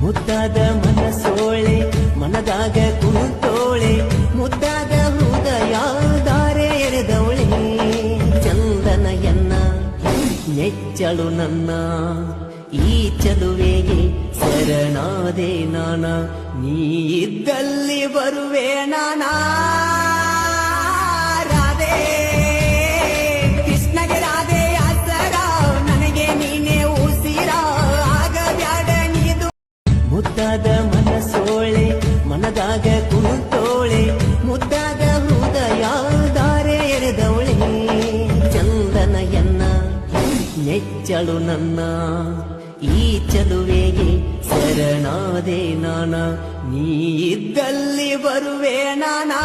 ಮುದ್ದಾದ ಮನಸೋಳೆ ಮನದಾಗ ಕುಂತೋಳೆ ಮುದ್ದಾದ ಹೃದಯ ದಾರೆ ಎರೆದವಳೆ ಚಂದನ ಎನ್ನ ನೆಚ್ಚಳು ನನ್ನ ಈ ಚಲುವೆಗೆ ಶರಣಾದೆ ನಾನ ನೀ ಇದ್ದಲ್ಲಿ ಬರುವೆ ನಾನಾ ರಾಧೆ ಕೃಷ್ಣಗೆ ರಾಧೆ ಆಸರ ನನಗೆ ನೀನೆ ಉಸಿರ ಆಗಬ್ಯಾಡ ನೀದು ಮುದ್ದಾದ ಮನಸೋಳೆ ಮನದಾಗ ಕುಂತೋಳೆ ಮುದ್ದಾದ ಹೃದಯ ದಾರೆ ಎರೆದವಳೆ ಚಂದನ ಎನ್ನ ನೆಚ್ಚಳು ನನ್ನ ಈ ಚಲುವೆಗೆ ಶರಣಾದೆ ನಾನ ನೀ ಇದ್ದಲ್ಲಿ ಬರುವೆ ನಾನಾ